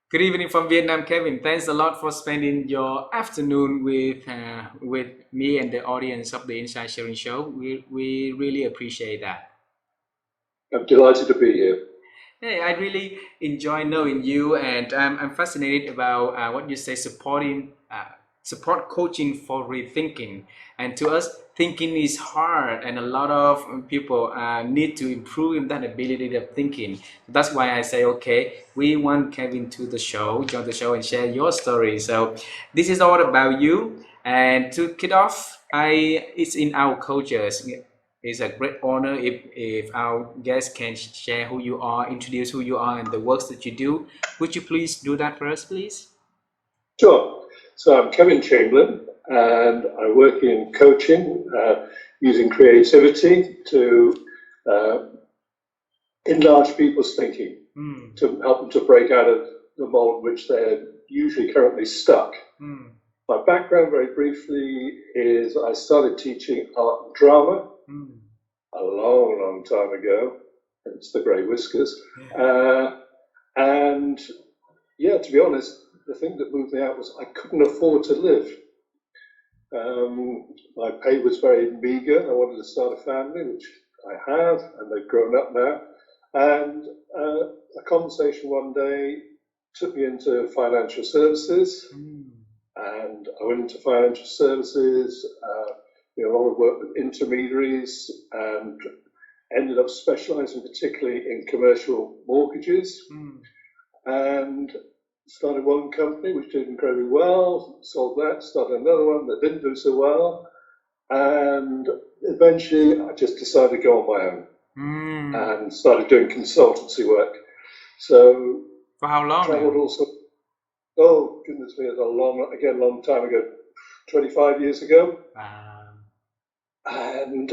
Good evening from Vietnam, Kevin. Thanks a lot for spending your afternoon with me and the audience of the Inside Sharing Show. We really appreciate that. I'm delighted to be here. Hey, I really enjoy knowing you, and I'm fascinated about what you say support coaching for rethinking. And to us, thinking is hard, and a lot of people need to improve in that ability of thinking. That's why I say, okay, we want Kevin to the show, join the show, and share your story. So this is all about you. And to kick off, it's in our cultures. It's a great honor if our guests can share who you are, introduce who you are, and the works that you do. Would you please do that for us, please? Sure. So I'm Kevin Chamberlain, and I work in coaching using creativity to uh, enlarge people's thinking, to help them to break out of the mold which they're usually currently stuck. My background, very briefly, is I started teaching art and drama a long, long time ago. It's the grey whiskers. And yeah, to be honest, the thing that moved me out was I couldn't afford to live. My pay was very meager. I wanted to start a family, which I have, and they've grown up now. And a conversation one day took me into financial services, and I went into financial services, a lot of work with intermediaries, and ended up specialising particularly in commercial mortgages. And started one company which did incredibly well, sold that, started another one that didn't do so well, and eventually I just decided to go on my own and started doing consultancy work. So for how long? Traveled also. Oh goodness me, it's a long time ago, 25 years ago. And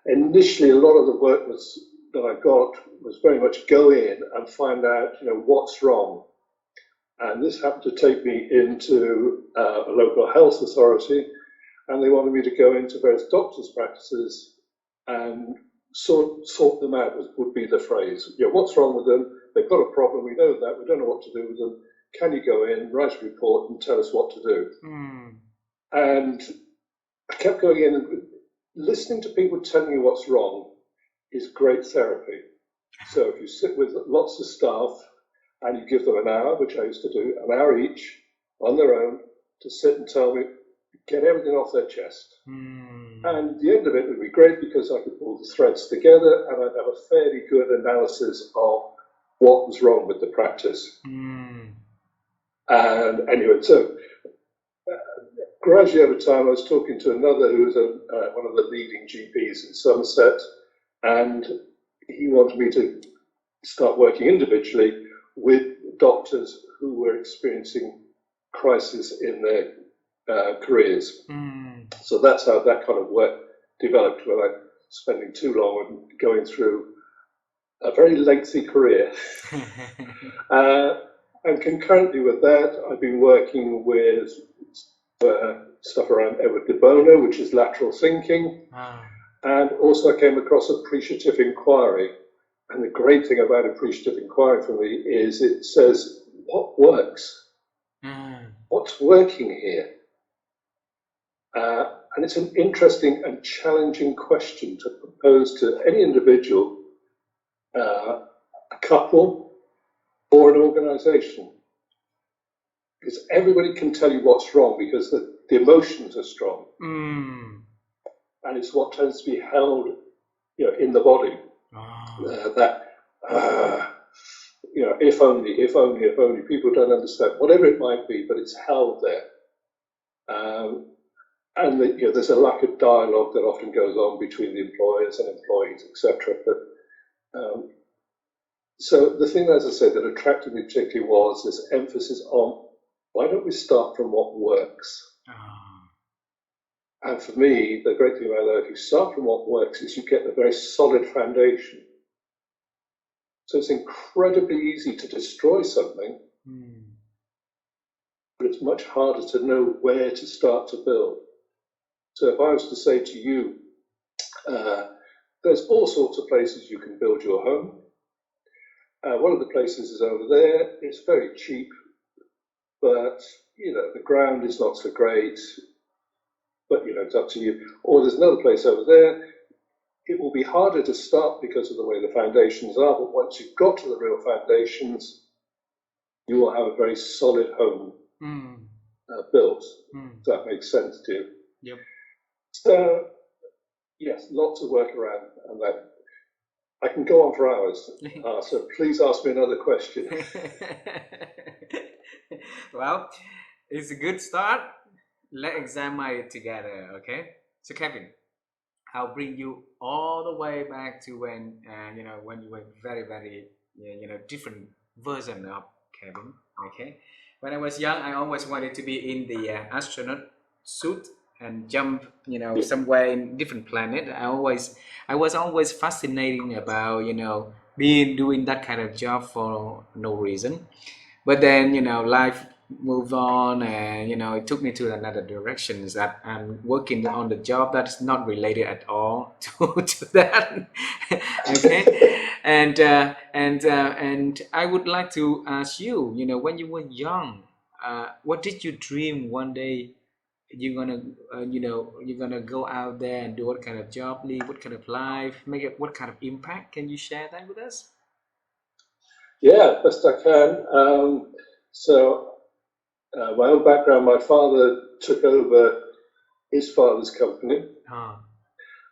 initially, a lot of the work that I got was very much go in and find out, what's wrong. And this happened to take me into a local health authority, and they wanted me to go into various doctors' practices and sort them out, would be the phrase. What's wrong with them? They've got a problem. We know that. We don't know what to do with them. Can you go in, write a report, and tell us what to do? And I kept going in, and listening to people telling you what's wrong is great therapy. So if you sit with lots of staff and you give them an hour, which I used to do, an hour each on their own to sit and tell me, get everything off their chest. And the end of it would be great because I could pull the threads together and I'd have a fairly good analysis of what was wrong with the practice. And anyway, so gradually over time, I was talking to another who was one of the leading GPs in Somerset, and he wanted me to start working individually with doctors who were experiencing crisis in their careers. So that's how that kind of work developed, without spending too long and going through a very lengthy career. And concurrently with that, I've been working with stuff around Edward de Bono, which is lateral thinking. And also I came across appreciative inquiry. And the great thing about appreciative inquiry for me is it says, what works? What's working here? And it's an interesting and challenging question to propose to any individual, a couple, or an organization. Because everybody can tell you what's wrong because the emotions are strong. And it's what tends to be held in the body. If only, people don't understand, whatever it might be, but it's held there. And there's a lack of dialogue that often goes on between the employers and employees, etc. But so the thing, as I said, that attracted me particularly was this emphasis on why don't we start from what works? And for me, the great thing about that, if you start from what works, is you get a very solid foundation. So it's incredibly easy to destroy something, but it's much harder to know where to start to build. So if I was to say to you, there's all sorts of places you can build your home. One of the places is over there. It's very cheap, but the ground is not so great. But it's up to you. Or there's another place over there. It will be harder to start because of the way the foundations are. But once you've got to the real foundations, you will have a very solid home built. If that makes sense to you. Yep. So yes, lots of work around, and that I can go on for hours. So please ask me another question. Well, it's a good start. Let's examine it together, okay? So Kevin, I'll bring you all the way back to when when you were very very different version of Kevin. Okay, when I was young, I always wanted to be in the astronaut suit and jump somewhere in different planet. I was always fascinating about being doing that kind of job for no reason. But then life moved on, and it took me to another directions that I'm working on the job that's not related at all to that. Okay, and I would like to ask you, when you were young, what did you dream one day you're gonna you're gonna go out there and do what kind of job, live what kind of life, make it what kind of impact? Can you share that with us? Yeah, best I can. My own background, my father took over his father's company Ah.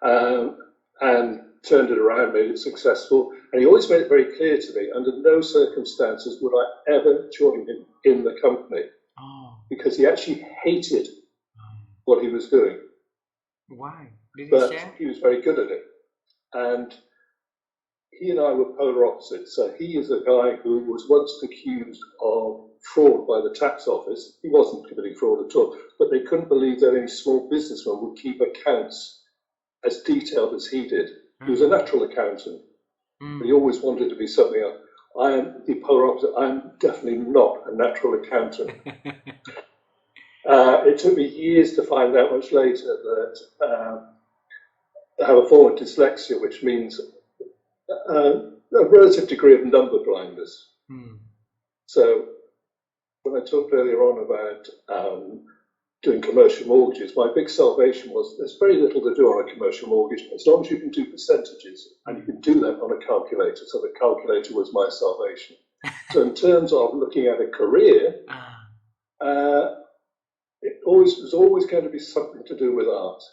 and turned it around, made it successful. And he always made it very clear to me, under no circumstances would I ever join him in the company, Oh. because he actually hated what he was doing. Why? Did he But share? he was very good at it. And he and I were polar opposites. So he is a guy who was once accused of fraud by the tax office. He wasn't committing fraud at all, but they couldn't believe that any small businessman would keep accounts as detailed as he did. He was a natural accountant, but he always wanted to be something else. I am the polar opposite. I'm definitely not a natural accountant. It took me years to find out much later that I have a form of dyslexia, which means a relative degree of number blindness. So when I talked earlier on about doing commercial mortgages, my big salvation was there's very little to do on a commercial mortgage as long as you can do percentages, and you can do that on a calculator. So the calculator was my salvation. So in terms of looking at a career, it was always going to be something to do with art.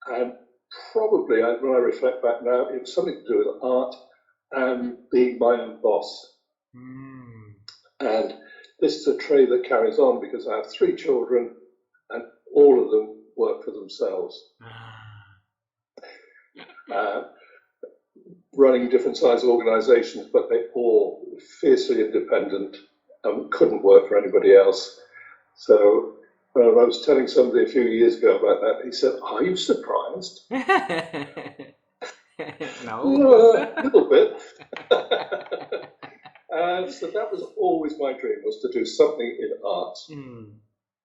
And probably, when I reflect back now, it was something to do with art and being my own boss. And this is a trait that carries on because I have 3 children and all of them work for themselves. Running different size organizations, but they all fiercely independent and couldn't work for anybody else. So when I was telling somebody a few years ago about that, he said, "Are you surprised?" No. A little bit. So that was always my dream, was to do something in art. And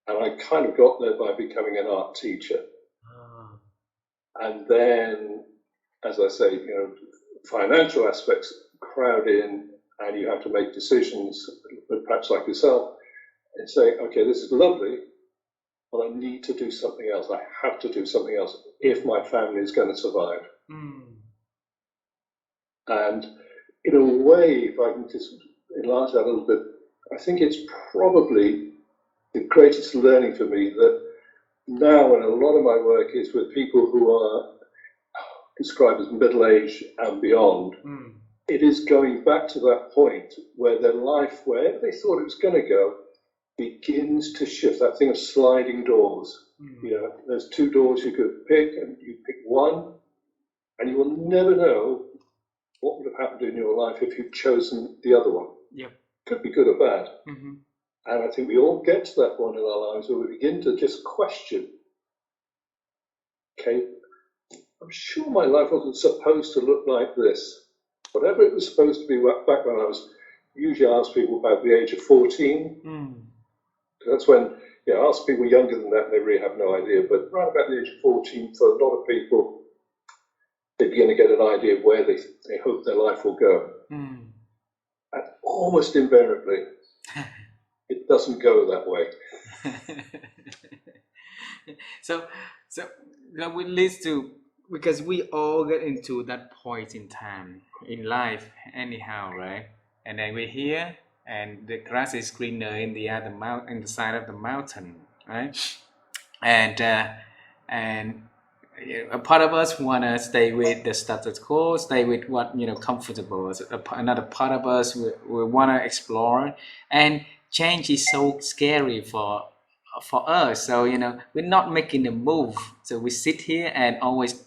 I kind of got there by becoming an art teacher. And then, as I say, financial aspects crowd in, and you have to make decisions, but perhaps like yourself, and say, okay, this is lovely, but I need to do something else. I have to do something else if my family is going to survive. And in a way, if I can just enlarge that a little bit, I think it's probably the greatest learning for me that now, when a lot of my work is with people who are described as middle-aged and beyond, it is going back to that point where their life, wherever they thought it was going to go, begins to shift. That thing of sliding doors. There's 2 doors you could pick, and you pick one, and you will never know what would have happened in your life if you'd chosen the other one. Yep. Could be good or bad. And I think we all get to that point in our lives where we begin to just question, okay, I'm sure my life wasn't supposed to look like this. Whatever it was supposed to be back when I was, usually ask people about the age of 14. That's when, ask people younger than that, they really have no idea. But right about the age of 14, for a lot of people, they begin to get an idea of where they hope their life will go. Mm. And almost invariably, it doesn't go that way. so so that will lead to, because we all get into that point in time in life anyhow, right? And then we're here and the grass is greener in the other in the side of the mountain, right? And and a part of us want to stay with the status quo, stay with what comfortable. Another part of us we want to explore, and change is so scary for us. So we're not making a move. So we sit here and always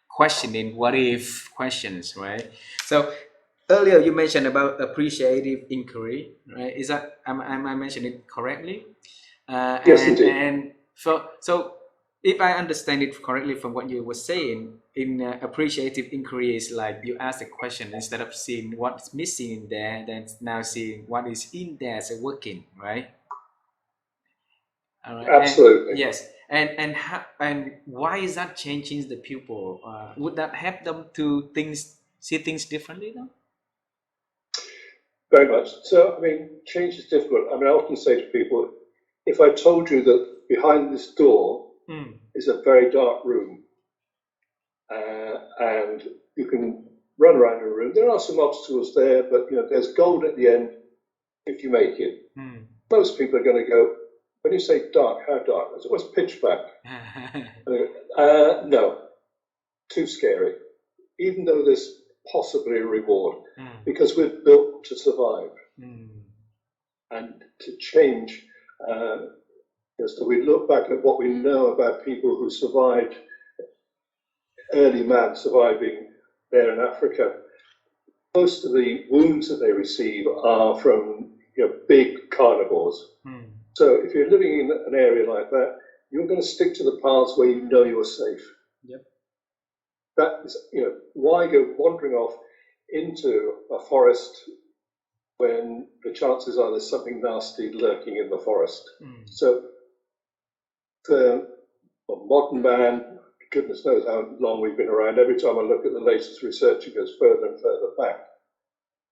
questioning what if questions, right? So earlier you mentioned about appreciative inquiry, right? Is that am I mentioning it correctly? Yes, indeed. And so if I understand it correctly from what you were saying, in appreciative inquiry is like you ask a question instead of seeing what's missing in there, then now seeing what is in there, so working, right? All right. And Absolutely. yes, and why is that changing the pupil? Would that help them to see things differently, though? Very much. So, I mean, change is difficult. I mean, I often say to people, if I told you that behind this door Mm. is a very dark room, and you can run around the room, there are some obstacles there, but there's gold at the end if you make it. Mm. Most people are going to go, when you say dark, how dark? I said, well, it's pitch black. No, too scary. Even though there's possibly a reward, because we're built to survive and to change. So we look back at what we know about people who survived, early man surviving there in Africa. Most of the wounds that they receive are from big carnivores. So if you're living in an area like that, you're going to stick to the paths where you know you're safe. Yep. That is, why go wandering off into a forest when the chances are there's something nasty lurking in the forest? So for a modern man, goodness knows how long we've been around. Every time I look at the latest research, it goes further and further back.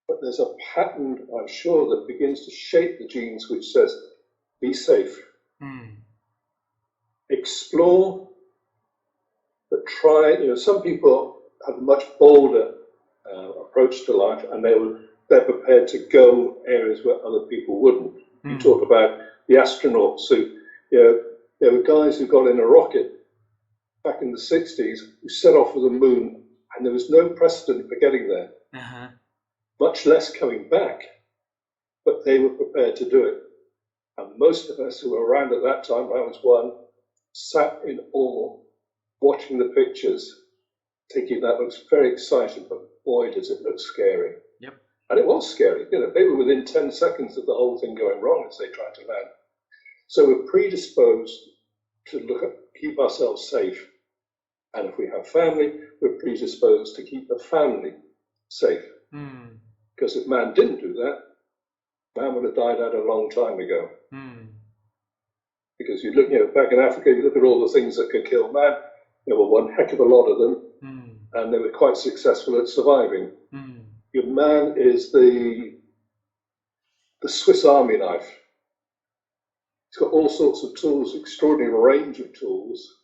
But there's a pattern, I'm sure, that begins to shape the genes which says, be safe. Explore, but try. Some people have a much bolder approach to life, and they're prepared to go areas where other people wouldn't. You talk about the astronauts who, there were guys who got in a rocket back in the 60s who set off for the moon, and there was no precedent for getting there, much less coming back, but they were prepared to do it. And most of us who were around at that time, I was one, sat in awe, watching the pictures, thinking that looks very exciting, but boy, does it look scary. Yep. And it was scary. They were within 10 seconds of the whole thing going wrong as they tried to land. So we're predisposed to keep ourselves safe. And if we have family, we're predisposed to keep the family safe. Because if man didn't do that, man would have died out a long time ago. Because you look, back in Africa, you look at all the things that could kill man. There were one heck of a lot of them, and they were quite successful at surviving. Your man is the Swiss Army knife. He's got all sorts of tools, extraordinary range of tools.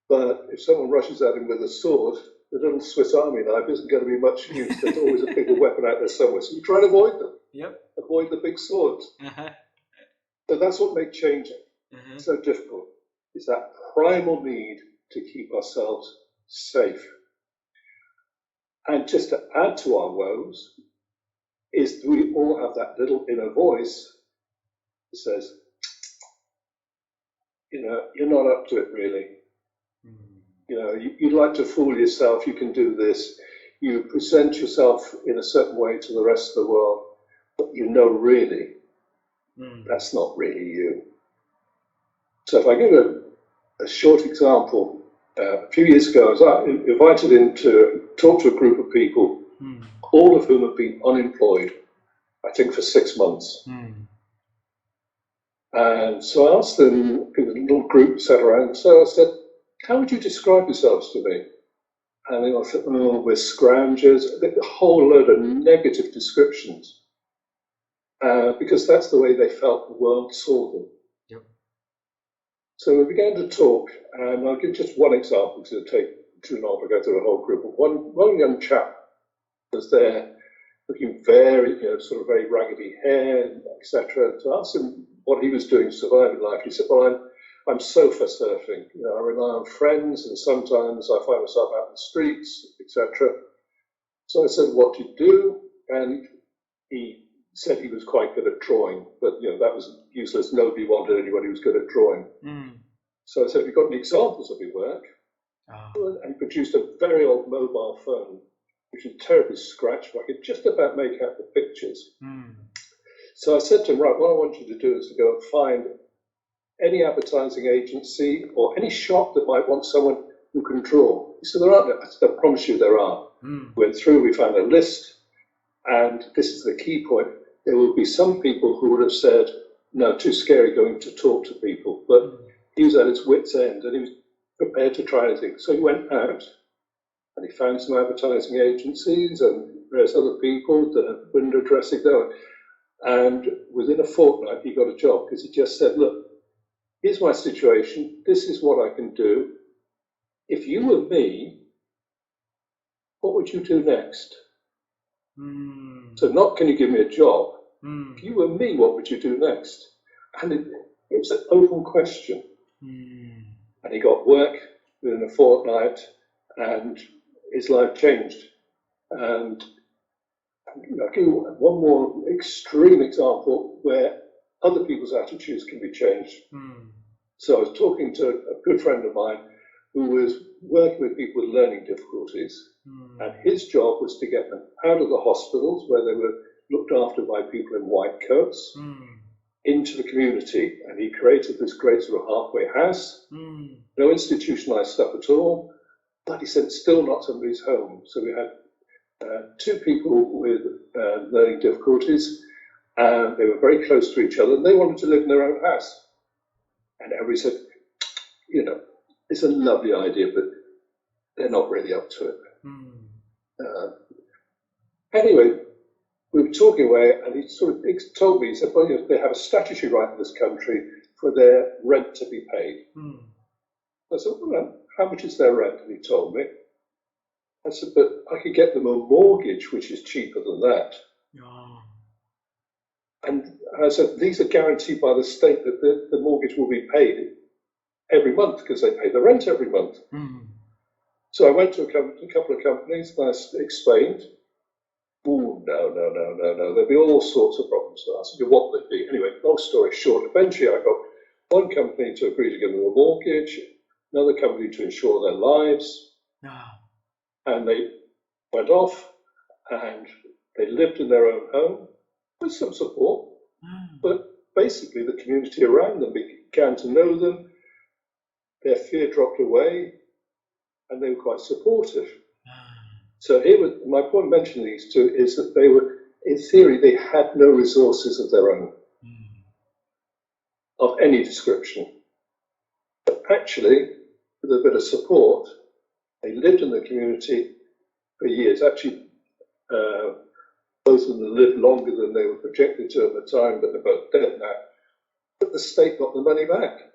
But if someone rushes at him with a sword, the little Swiss Army knife isn't going to be much use. There's always a bigger weapon out there somewhere. So you try to avoid them. Yep. Avoid the big swords. So that's what makes changing so difficult, is that primal need to keep ourselves safe. And just to add to our woes, is we all have that little inner voice that says, you're not up to it really. You'd like to fool yourself, you can do this. You present yourself in a certain way to the rest of the world, but really, that's not really you. So if I give a short example, a few years ago, I was invited in to talk to a group of people, all of whom have been unemployed, I think for 6 months. And so I asked them, a little group sat around, so I said, how would you describe yourselves to me? And they all said, oh, we're scroungers, a whole load of negative descriptions, because that's the way they felt the world saw them. Yep. So we began to talk, and I'll give just one example because it'll take too long to go through the whole group. But one young chap was there, looking very, sort of very raggedy hair, etc. To ask him what he was doing to survive in life, he said, "Well, I'm sofa surfing. I rely on friends, and sometimes I find myself out in the streets, etc." So I said, "What do you do?" And he said he was quite good at drawing, but that was useless. Nobody wanted anyone who was good at drawing. So I said, "Have you got any examples of your work?" And he produced a very old mobile phone, which was terribly scratched, but I could just about make out the pictures. So I said to him, "Right, what I want you to do is to go and find any advertising agency or any shop that might want someone who can draw." He said, "There aren't." I said, "I promise you there are." Went through, we found a list, and this is the key point. There will be some people who would have said, "No, too scary going to talk to people," but he was at his wit's end and he was prepared to try anything. So he went out and he found some advertising agencies and various other people that had window dressing going. And within a fortnight, he got a job because he just said, "Look, here's my situation. This is what I can do. If you were me, what would you do next?" So not, "Can you give me a job?" If you were me, what would you do next? And it was an open question. And he got work within a fortnight and his life changed. And I'll give you one more extreme example where other people's attitudes can be changed. So I was talking to a good friend of mine who was working with people with learning difficulties. And his job was to get them out of the hospitals where they were looked after by people in white coats into the community. And he created this great sort of halfway house, no institutionalized stuff at all. But he said it's still not somebody's home. So we had two people with learning difficulties, and they were very close to each other, and they wanted to live in their own house. And everybody said, it's a lovely idea, but they're not really up to it. Anyway, we were talking away, and he sort of told me, he said, "Well, they have a statutory right in this country for their rent to be paid." I said, "Well, how much is their rent?" And he told me. I said, "But I could get them a mortgage, which is cheaper than that." And I said, "These are guaranteed by the state that the mortgage will be paid every month because they pay the rent every month." So I went to a couple of companies and I explained. "Oh, no. There'd be all sorts of problems." So I said, "What would they be?" Anyway, long story short, eventually I got one company to agree to give them a mortgage, another company to insure their lives. And they went off and they lived in their own home with some support. But basically the community around them began to know them, their fear dropped away, and they were quite supportive. So here, my point in mentioning these two is that they were, in theory, they had no resources of their own, of any description. But actually, with a bit of support, they lived in the community for years. Actually, both of them lived longer than they were projected to at the time, but they're both dead now. But the state got the money back.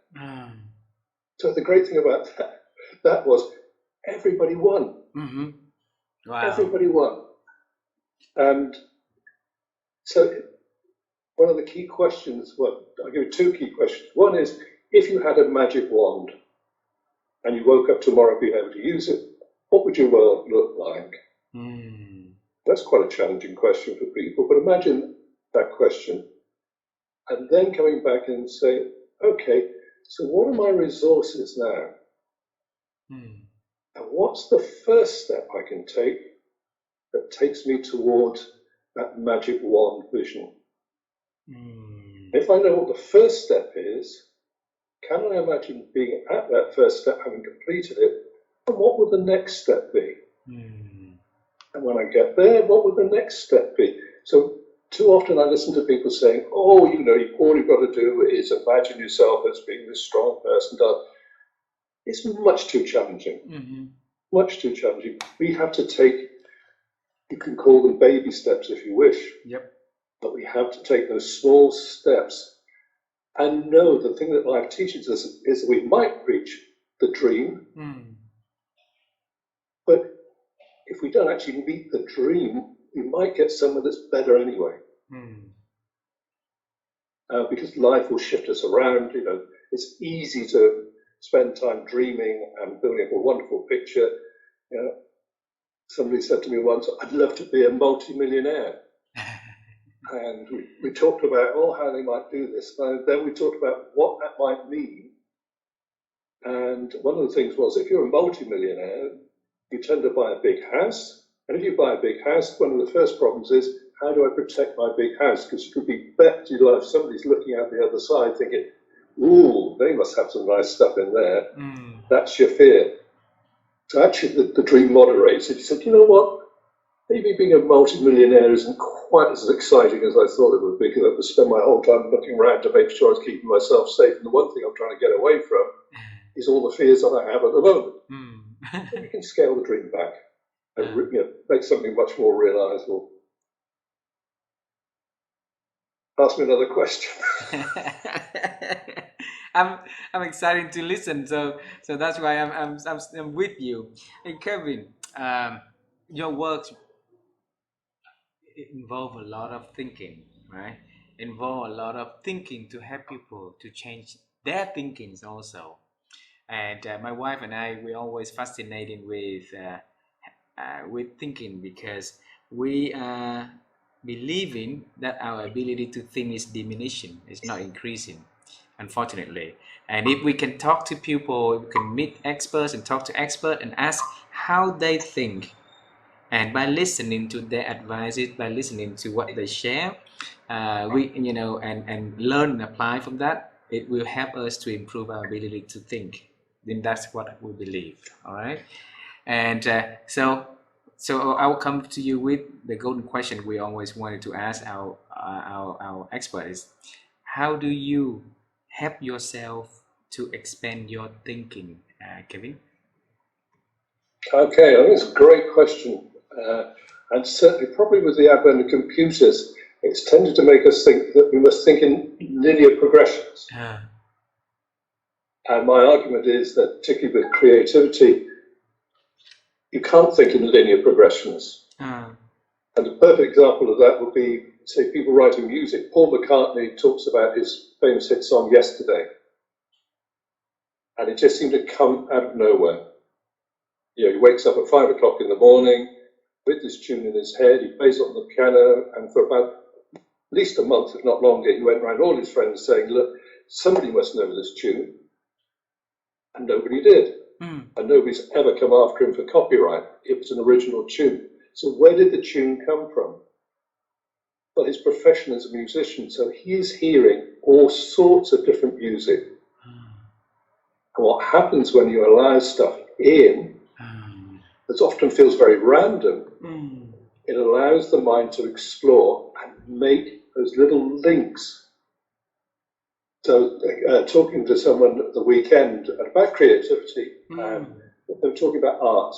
So the great thing about that was everybody won. Wow. Everybody won. And so one of the key questions, well, I'll give you two key questions. One is, if you had a magic wand and you woke up tomorrow being able to use it, what would your world look like? That's quite a challenging question for people, but imagine that question. And then coming back and say, okay, so what are my resources now? And what's the first step I can take that takes me towards that magic wand vision? If I know what the first step is, can I imagine being at that first step, having completed it, and what would the next step be? And when I get there, what would the next step be? So too often I listen to people saying, oh, all you've got to do is imagine yourself as being this strong person. It's much too challenging. much too challenging. We have to take, you can call them baby steps if you wish, Yep. but we have to take those small steps and know the thing that life teaches us is that we might reach the dream, but if we don't actually meet the dream, we might get somewhere that's better anyway. Because life will shift us around. You know, it's easy to spend time dreaming and building up a wonderful picture. You know, somebody said to me once, "I'd love to be a multi-millionaire." And we talked about how they might do this. And then we talked about what that might mean. And one of the things was, if you're a multi-millionaire, you tend to buy a big house. And if you buy a big house, one of the first problems is, how do I protect my big house? Because you could be bet your life somebody's looking out the other side thinking, ooh, they must have some nice stuff in there. That's your fear. So actually the dream moderates it. He said, you know what? Maybe being a multi-millionaire isn't quite as exciting as I thought it would be, because I have to spend my whole time looking around to make sure I was keeping myself safe. And the one thing I'm trying to get away from is all the fears that I have at the moment. So you can scale the dream back and make something much more realizable. Ask me another question. I'm excited to listen. So that's why I'm with you. Hey Kevin, your work involve a lot of thinking, right? Involve a lot of thinking to help people to change their thinkings also. And my wife and I, we're always fascinated with thinking, because we are believing that our ability to think is diminishing, it's not increasing, unfortunately. And if we can talk to people, we can meet experts and talk to experts and ask how they think, and by listening to their advices, by listening to what they share, we and learn and apply from that, it will help us to improve our ability to think. Then that's what we believe. All right. And so I'll come to you with the golden question we always wanted to ask our experts: how do you help yourself to expand your thinking, Kevin? Okay, I think it's a great question. And certainly, probably with the advent of computers, it's tended to make us think that we must think in linear progressions. And my argument is that, particularly with creativity, you can't think in linear progressions. And a perfect example of that would be, say, people writing music. Paul McCartney talks about his famous hit song Yesterday. And it just seemed to come out of nowhere. You know, he wakes up at 5 o'clock in the morning with this tune in his head, he plays it on the piano, and for about at least a month, if not longer, he went around all his friends saying, look, somebody must know this tune. And nobody did. And nobody's ever come after him for copyright. It was an original tune. So where did the tune come from? Well, his profession as a musician, so he is hearing all sorts of different music. And what happens when you allow stuff in that often feels very random, it allows the mind to explore and make those little links. So talking to someone at the weekend about creativity, and they were talking about art,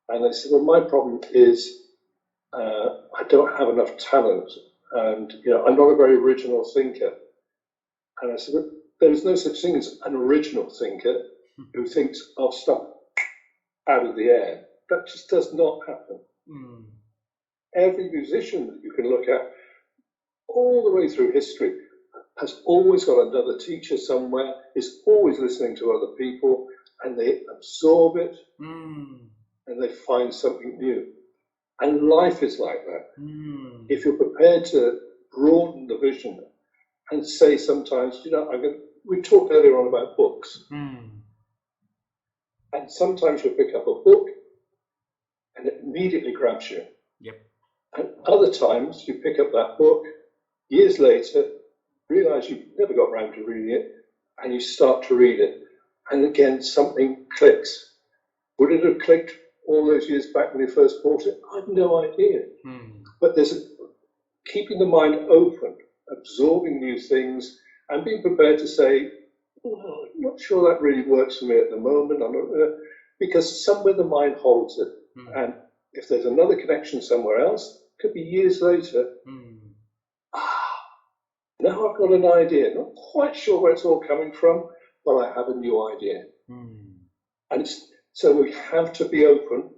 and they said, well, my problem is I don't have enough talent, and I'm not a very original thinker. And I said, well, there is no such thing as an original thinker who thinks of stuff out of the air. That just does not happen. Every musician that you can look at all the way through history has always got another teacher somewhere, is always listening to other people, and they absorb it, and they find something new. And life is like that. If you're prepared to broaden the vision and say sometimes, we talked earlier on about books, and sometimes you pick up a book and it immediately grabs you. And other times you pick up that book, years later, realize you've never got around to reading it, and you start to read it, and again something clicks. Would it have clicked all those years back when you first bought it? I have no idea. But there's keeping the mind open, absorbing new things, and being prepared to say, I'm not sure that really works for me at the moment. because somewhere the mind holds it. Mm. And if there's another connection somewhere else, it could be years later, Mm. now I've got an idea, not quite sure where it's all coming from, but I have a new idea. Mm. And so we have to be open,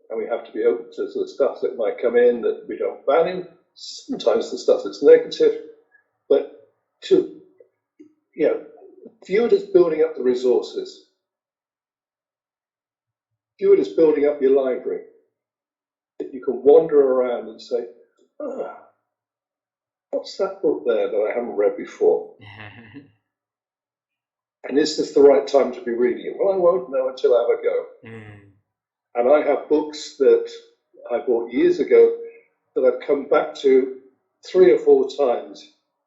and we have to be open to the stuff that might come in that we don't value, sometimes the stuff that's negative, but to, view it as building up the resources. View it as building up your library. That you can wander around and say, what's that book there that I haven't read before? And is this the right time to be reading it? Well, I won't know until I have a go. Mm. And I have books that I bought years ago that I've come back to 3 or 4 times.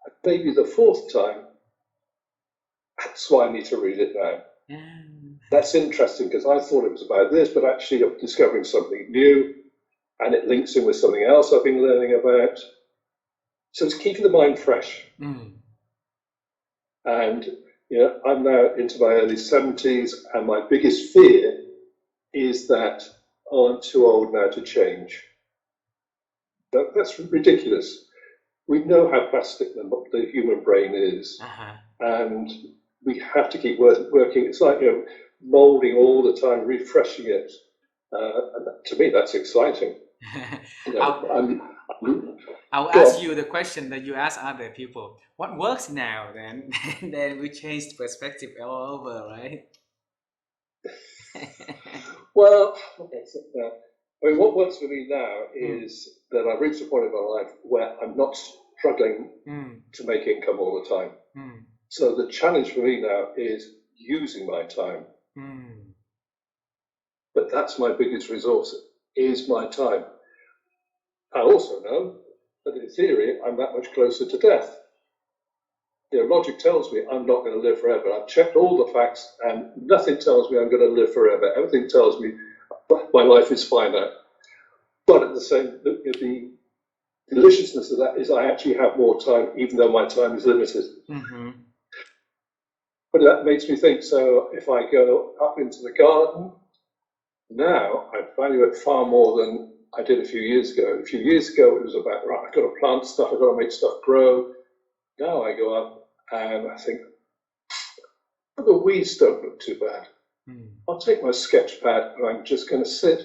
And maybe the 4th time, that's why I need to read it now. Mm. That's interesting because I thought it was about this, but actually I'm discovering something new and it links in with something else I've been learning about. So it's keeping the mind fresh. Mm. And I'm now into my early 70s, and my biggest fear is that I'm too old now to change. That's ridiculous. We know how plastic the human brain is, and we have to keep working. It's like molding all the time, refreshing it. And to me, that's exciting. I'll ask you the question that you ask other people. What works now? Then, then we change the perspective all over, right? Well, I mean, what works for me now is that I've reached a point in my life where I'm not struggling to make income all the time. So the challenge for me now is using my time. But that's my biggest resource, is my time. I also know that in theory, I'm that much closer to death. Logic tells me I'm not going to live forever. I've checked all the facts, and nothing tells me I'm going to live forever. Everything tells me my life is finite. But at the same, the deliciousness of that is I actually have more time, even though my time is limited. But that makes me think, so if I go up into the garden, now I value it far more than I did a few years ago. A few years ago, it was about, right, I've got to plant stuff, I've got to make stuff grow. Now I go up and I think, the weeds don't look too bad. I'll take my sketch pad and I'm just going to sit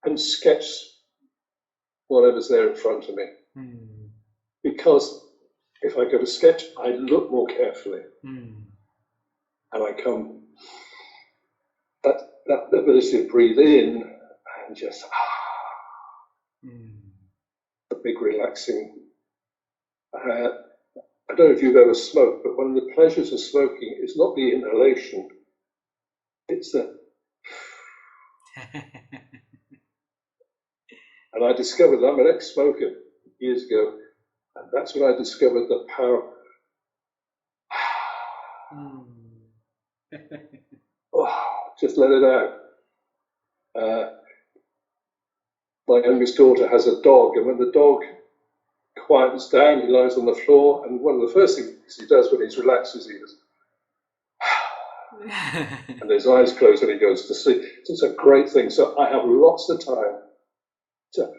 and sketch whatever's there in front of me. Because if I go to sketch, I look more carefully. And I come, that ability to breathe in and just, a big relaxing. I don't know if you've ever smoked, but one of the pleasures of smoking is not the inhalation, it's the. And I discovered I'm an ex-smoker years ago, and that's when I discovered the power. Just let it out. My youngest daughter has a dog, and when the dog quiets down, he lies on the floor, and one of the first things he does when he's relaxed is he goes, and his eyes close and he goes to sleep. It's a great thing. So I have lots of time to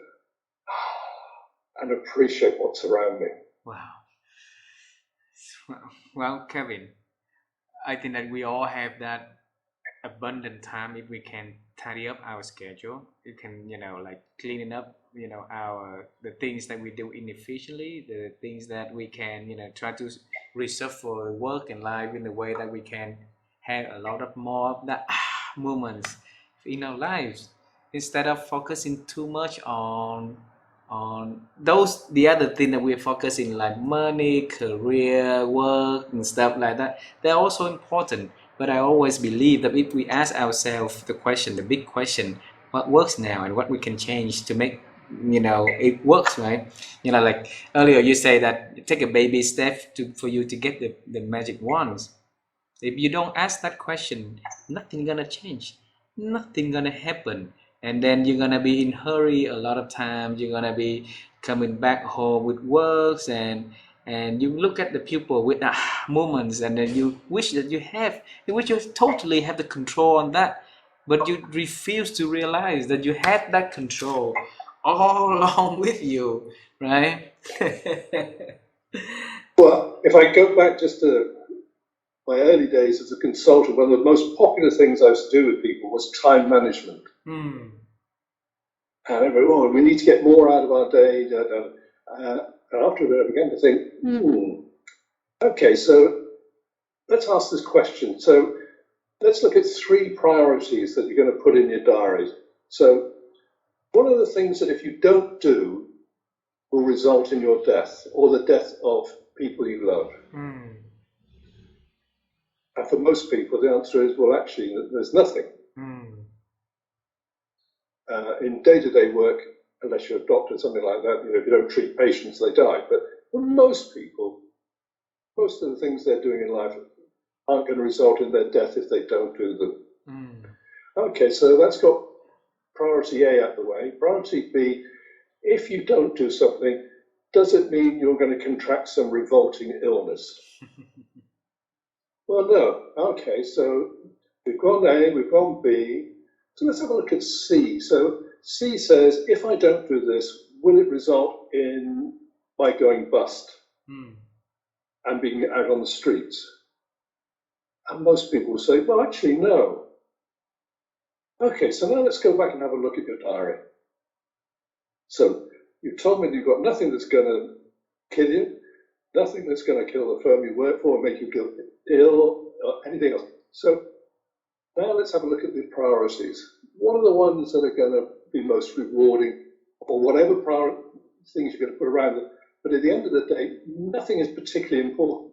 and appreciate what's around me. Wow. Well, Kevin, I think that we all have that abundant time if we can tidy up our schedule. It can, like cleaning up, the things that we do inefficiently, the things that we can, try to reserve for work and life in a way that we can have a lot of more of that moments in our lives, instead of focusing too much on those the other thing that we're focusing, like money, career, work and stuff like that. They're also important, but I always believe that if we ask ourselves the big question, what works now and what we can change to make it works, right? Like earlier you say that take a baby step for you to get the magic wands. If you don't ask that question, nothing gonna change, nothing gonna happen, and then you're gonna be in hurry a lot of times. You're gonna be coming back home with works, and you look at the people with moments, and then you wish you totally have the control on that. but you refuse to realize that you had that control all along with you, right? Well, if I go back just to my early days as a consultant, one of the most popular things I used to do with people was time management. Hmm. And everyone, oh, we need to get more out of our day. And after a bit, I began to think, okay, so let's ask this question. So let's look at 3 priorities that you're going to put in your diary. So what are the things that if you don't do will result in your death or the death of people you love? Hmm. And for most people, the answer is, well, actually, there's nothing. Hmm. In day-to-day work, unless you're a doctor or something like that, if you don't treat patients, they die. But for most people, most of the things they're doing in life aren't going to result in their death if they don't do them. Hmm. Okay, so that's got priority A out of the way. Priority B, if you don't do something, does it mean you're going to contract some revolting illness? Well, no. Okay, so we've gone A, we've gone B. So let's have a look at C. So C says, if I don't do this, will it result in my going bust Hmm. and being out on the streets? And most people will say, well, actually, no. Okay, so now let's go back and have a look at your diary. So you've told me that you've got nothing that's going to kill you, nothing that's going to kill the firm you work for or make you feel ill or anything else. So now let's have a look at the priorities. What are the ones that are going to be most rewarding or whatever things you're going to put around it? But at the end of the day, nothing is particularly important.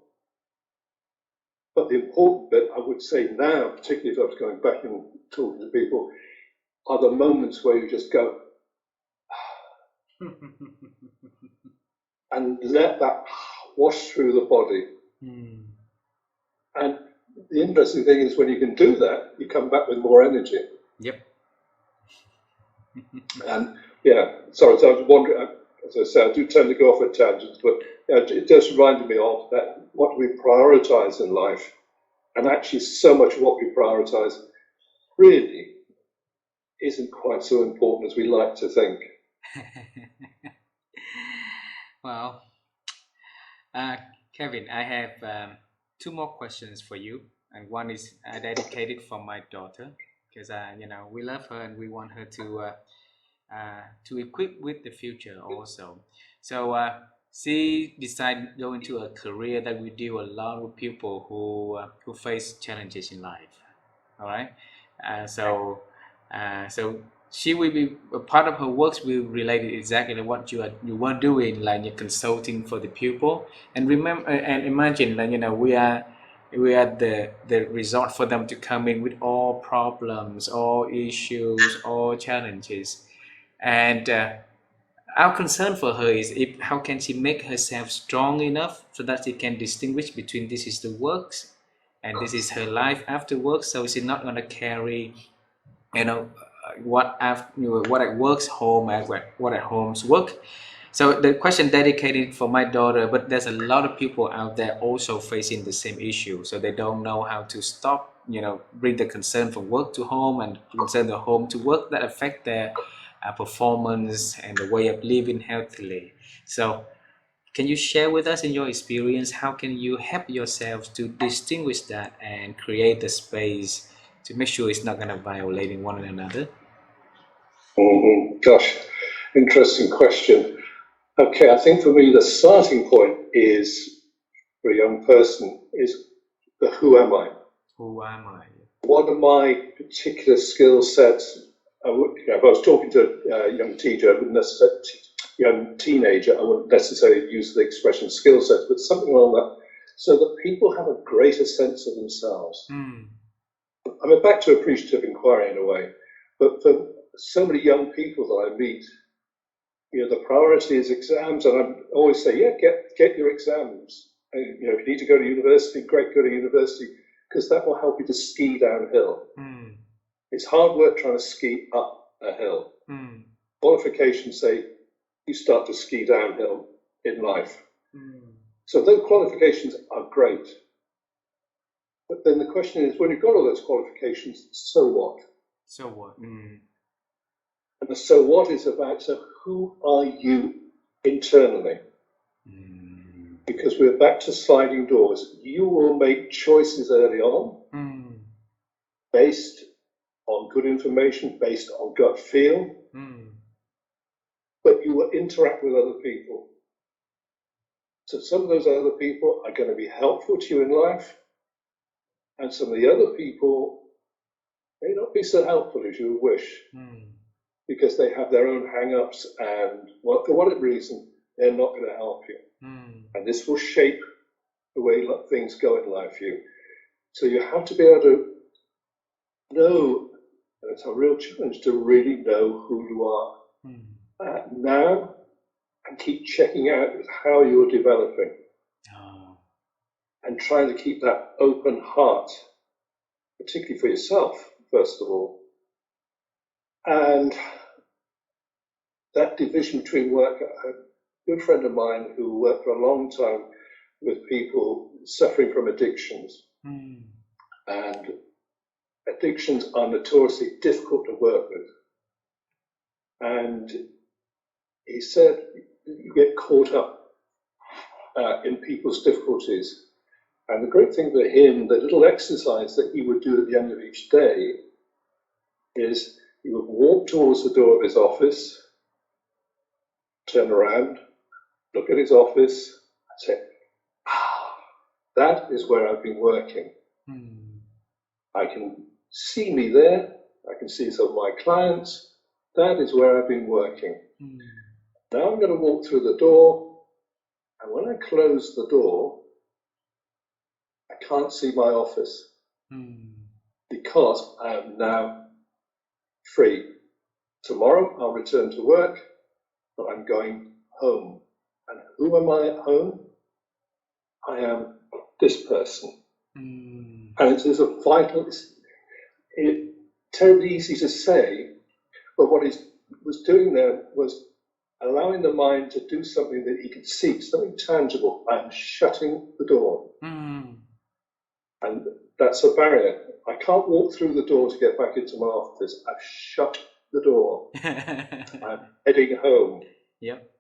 But the important bit, I would say now, particularly if I was going back and talking to people, are the moments where you just go and let that wash through the body. Hmm. And the interesting thing is when you can do that, you come back with more energy. Yep. And yeah, sorry, so I was wondering, as I say, I do tend to go off at tangents, but yeah, it just reminded me of that what we prioritize in life. And actually, so much of what we prioritize really isn't quite so important as we like to think. Well, uh, Kevin, I have 2 more questions for you, and one is dedicated for my daughter because we love her and we want her to equip with the future also. So she decided to go into a career that we deal a lot with people who face challenges in life. All right, so she will be a part of her works will relate exactly to what you were doing, like you're consulting for the pupil. And remember and imagine that we are the resort for them to come in with all problems, all issues, all challenges. And our concern for her is if how can she make herself strong enough so that she can distinguish between this is the works and this is her life after work. So she's not going to carry what at work's home and what at home's work. So the question dedicated for my daughter, but there's a lot of people out there also facing the same issue. So they don't know how to stop, bring the concern from work to home and concern the home to work that affect their performance and the way of living healthily. So can you share with us in your experience how can you help yourselves to distinguish that and create the space to make sure it's not going to violate one another? Gosh, interesting question. Okay, I think for me the starting point is for a young person is the who am I? Who am I? What are my particular skill sets? If I was talking to a young teacher, I wouldn't necessarily, young teenager, I wouldn't necessarily use the expression skill sets, but something along that, so that people have a greater sense of themselves. Mm. I mean, back to appreciative inquiry in a way, but for so many young people that I meet, the priority is exams, and I always say, yeah, get your exams. And, if you need to go to university, great, go to university, because that will help you to ski downhill. Mm. It's hard work trying to ski up a hill. Mm. Qualifications say you start to ski downhill in life. Mm. So those qualifications are great. But then the question is, when you've got all those qualifications, so what? So what? And the so what is about, so who are you internally? Mm. Because we're back to sliding doors. You will make choices early on based on good information, based on gut feel, but you will interact with other people. So some of those other people are going to be helpful to you in life, and some of the other people may not be so helpful as you would wish, because they have their own hang-ups, and for whatever reason, they're not going to help you. And this will shape the way things go in life for you. So you have to be able to know, and it's a real challenge to really know who you are now, and keep checking out with how you're developing, and trying to keep that open heart, particularly for yourself, first of all. And that division between work, a good friend of mine who worked for a long time with people suffering from addictions, and addictions are notoriously difficult to work with. And he said, you get caught up in people's difficulties. And the great thing for him, the little exercise that he would do at the end of each day, is he would walk towards the door of his office, turn around, look at his office, and say, that is where I've been working. I can see me there, I can see some of my clients, that is where I've been working. Now I'm going to walk through the door, and when I close the door, I can't see my office, because I am now free. Tomorrow I'll return to work, but I'm going home. And who am I at home? I am this person. And it is a vital, it's terribly easy to say, but what he was doing there was allowing the mind to do something that he could see, something tangible. I'm shutting the door. And that's a barrier. I can't walk through the door to get back into my office. I've shut the door. I'm heading home. Yep.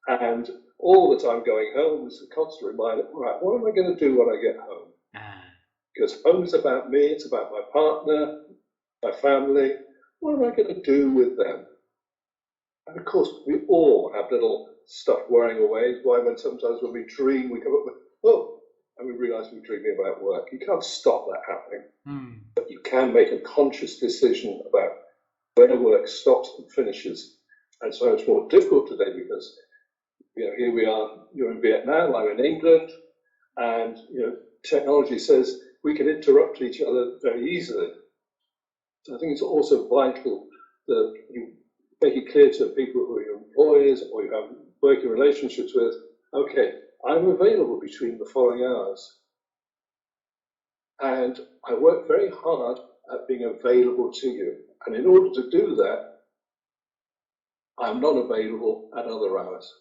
And all the time going home is a constant reminder, right, what am I going to do when I get home? Because home is about me, it's about my partner, my family. What am I going to do with them? And of course, we all have little stuff worrying away. It's why sometimes when we dream, we come up with, and we realize we're dreaming about work. You can't stop that happening. But you can make a conscious decision about where work stops and finishes. And so it's more difficult today because, here we are, you're in Vietnam, I'm in England, and, technology says we can interrupt each other very easily. So I think it's also vital that you make it clear to people who are your employers or you have working relationships with, okay, I'm available between the following hours. And I work very hard at being available to you. And in order to do that, I'm not available at other hours.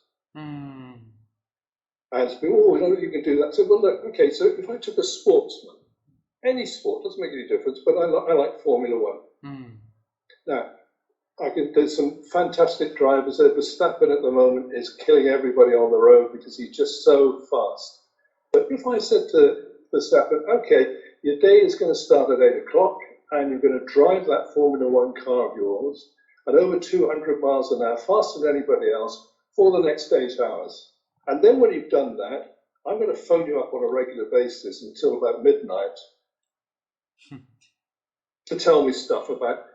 And people, you can do that. So, well, look, okay, so if I took a sportsman, any sport, doesn't make any difference, but I like Formula One. Now, there's some fantastic drivers there. Verstappen at the moment is killing everybody on the road because he's just so fast. But if I said to Verstappen, okay, your day is going to start at 8 o'clock and you're going to drive that Formula One car of yours at over 200 miles an hour, faster than anybody else, for the next 8 hours. And then when you've done that, I'm going to phone you up on a regular basis until about midnight to tell me stuff about,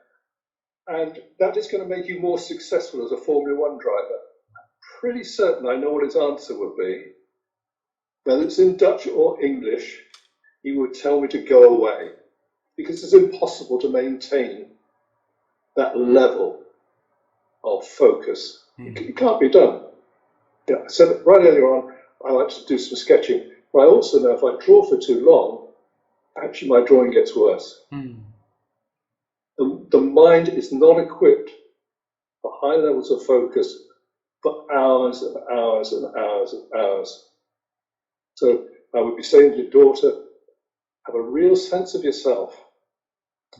and that is going to make you more successful as a Formula One driver. I'm pretty certain I know what his answer would be. Whether it's in Dutch or English, he would tell me to go away because it's impossible to maintain that level of focus. It can't be done. I said it right earlier on, I like to do some sketching, but I also know if I draw for too long, actually my drawing gets worse. The mind is not equipped for high levels of focus for hours and hours and hours and hours. So I would be saying to your daughter, have a real sense of yourself.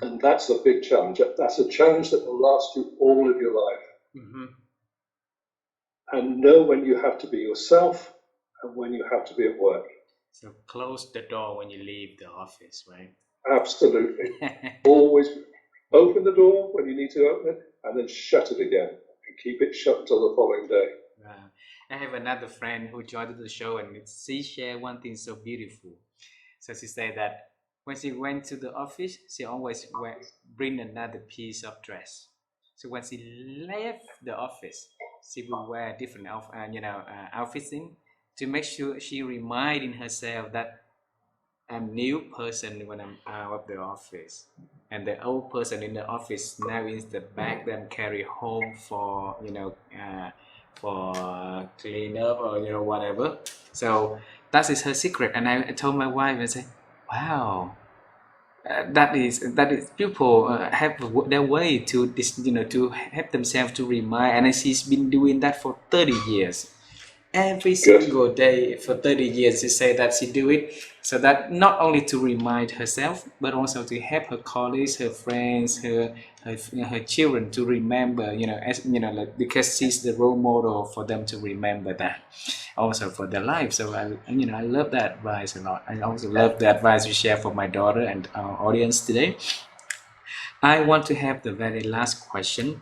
And that's a big challenge. That's a challenge that will last you all of your life. Mm-hmm. And know when you have to be yourself and when you have to be at work. So close the door when you leave the office, right? Absolutely. Always open the door when you need to open it and then shut it again and keep it shut until the following day. Wow. I have another friend who joined the show, and she shared one thing so beautiful. So she said that when she went to the office, she always bring another piece of dress. So when she left the office, she will wear different outfits in to make sure she reminding herself that I'm new person when I'm out of the office, and the old person in the office now is the bag them carry home for for clean up or whatever. So that is her secret, and I told my wife and say, "Wow, that is people have their way to this to help themselves to remind, and she's been doing that for 30 years." Every Good. single day for 30 years she say that she do it, so that not only to remind herself but also to help her colleagues, her friends, her children to remember, as like, because she's the role model for them to remember that also for their life. So I love that advice a lot. I also love the advice you share for my daughter and our audience today. I want to have the very last question,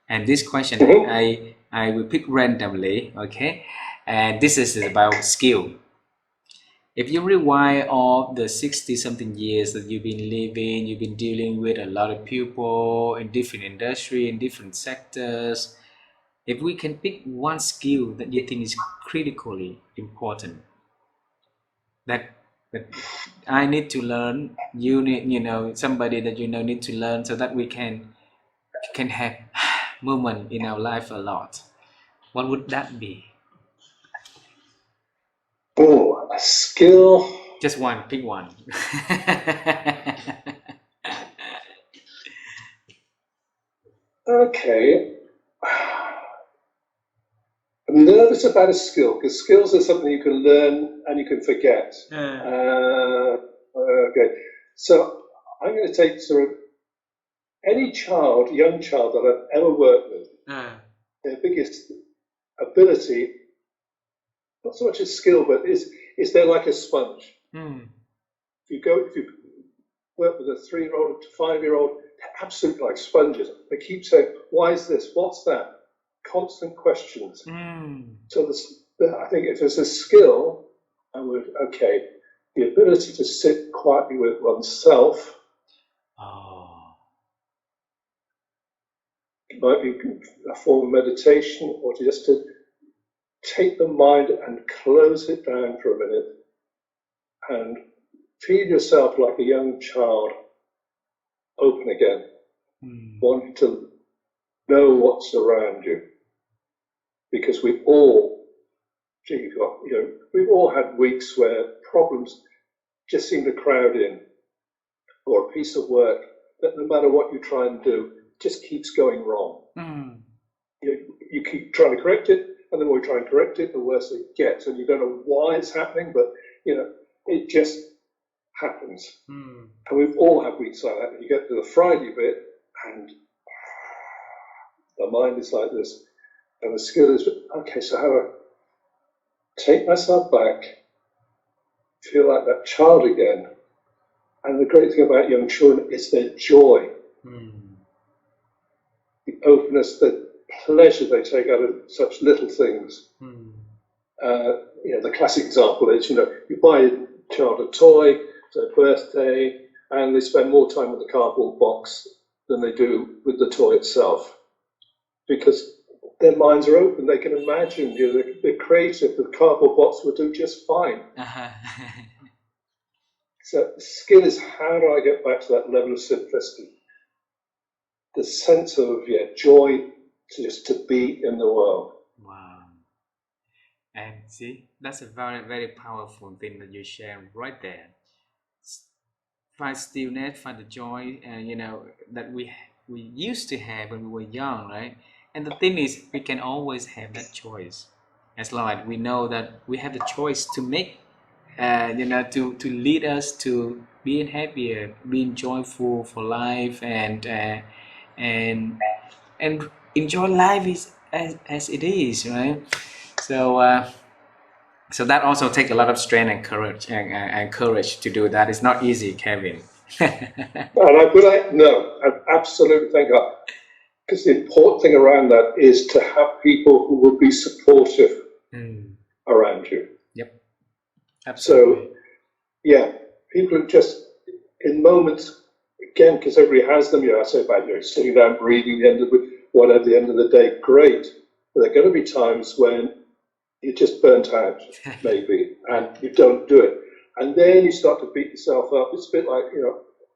and this question Mm-hmm. I will pick randomly, okay? And this is about skill. If you rewind all the 60 something years that you've been living, you've been dealing with a lot of people in different industry, in different sectors. If we can pick one skill that you think is critically important, that that I need to learn, you need, somebody that need to learn, so that we can have moment in our life a lot. What would that be? Oh, a skill. Just one, pick one. Okay. I'm nervous about a skill because skills are something you can learn and you can forget. Uh, Okay. So I'm going to take sort of any child, young child that I've ever worked with, uh, their biggest ability, not so much a skill, but is they're like a sponge. mm, If you work with a 3-year-old to 5-year-old, they're absolutely like sponges. They keep saying, "Why is this? What's that?" Constant questions. mm. So I think if there's a skill, I would, okay, the ability to sit quietly with oneself. Oh, It might be a form of meditation, or just to take the mind and close it down for a minute and feel yourself like a young child, open again, mm, wanting to know what's around you. Because we all, we've all had weeks where problems just seem to crowd in, or a piece of work that no matter what you try and do, just keeps going wrong. mm, You keep trying to correct it, and the more you try and correct it, the worse it gets. And you don't know why it's happening, but it just happens. mm. And we've all had weeks like that. And you get to the Friday bit, and the mind is like this, and the skill is, okay, so how do I take myself back, feel like that child again? And the great thing about young children is their joy, Mm. the openness, the pleasure they take out of such little things. Mm. The classic example is, you buy a child a toy for their birthday, and they spend more time with the cardboard box than they do with the toy itself, because their minds are open. They can imagine, they're creative. The cardboard box will do just fine. Uh-huh. So the skill is, how do I get back to that level of simplicity? The sense of joy to be in the world. Wow. And see, that's a very, very powerful thing that you share right there. Find stillness, find the joy, that we used to have when we were young, right? And the thing is, we can always have that choice, as long as we know that we have the choice to make to lead us to being happier, being joyful for life, and and enjoy life is as it is, right? So so that also take a lot of strength and courage and courage to do that. It's not easy, Kevin. And I would like, no, I absolutely think that, because the important thing around that is to have people who will be supportive Mm. around you. Yep, absolutely. So, yeah, people who just, in moments, again, because everybody has them, I say about sitting down, breathing, the end of at the end of the day, great. But there are going to be times when you're just burnt out, maybe, and you don't do it. And then you start to beat yourself up. It's a bit like,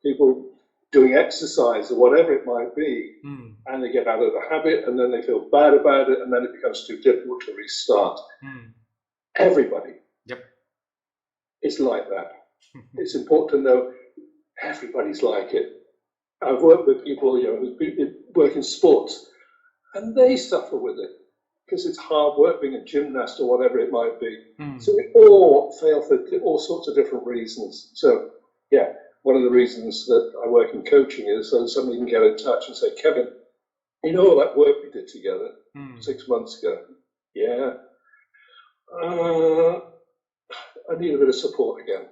people doing exercise or whatever it might be, Mm. and they get out of the habit, and then they feel bad about it, and then it becomes too difficult to restart. Mm. Everybody Yep. is like that. It's important to know everybody's like it. I've worked with people, who work in sports, and they suffer with it because it's hard work being a gymnast or whatever it might be. Mm. So we all fail for all sorts of different reasons. So, yeah, one of the reasons that I work in coaching is so somebody can get in touch and say, Kevin, all that work we did together 6 months ago? Yeah. I need a bit of support again.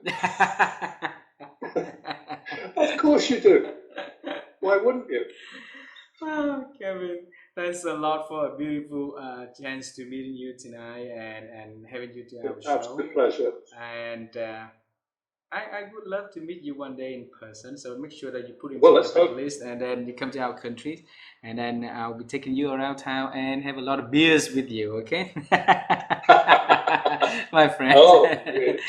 Of course you do. Why wouldn't you? Oh, Kevin, thanks a lot for a beautiful chance to meeting you tonight and having you to our show. Absolute pleasure. And I would love to meet you one day in person. So make sure that you put into Well, your let's bucket hope. list, and then you come to our country, and then I'll be taking you around town and have a lot of beers with you. Okay, my friend. Oh, great.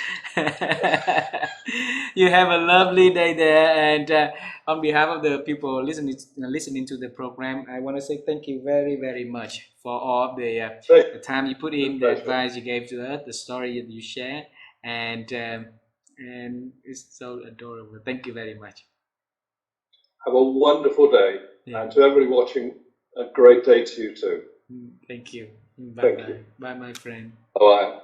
You have a lovely day there, and on behalf of the people listening to the program, I want to say thank you very very much for all of the time you put in, the advice you gave to us, the story that you share, and it's so adorable. Thank you very much. Have a wonderful day. Yeah. And to everybody watching, a great day to you too. Thank you. Bye Thank bye. you. Bye, my friend. Bye.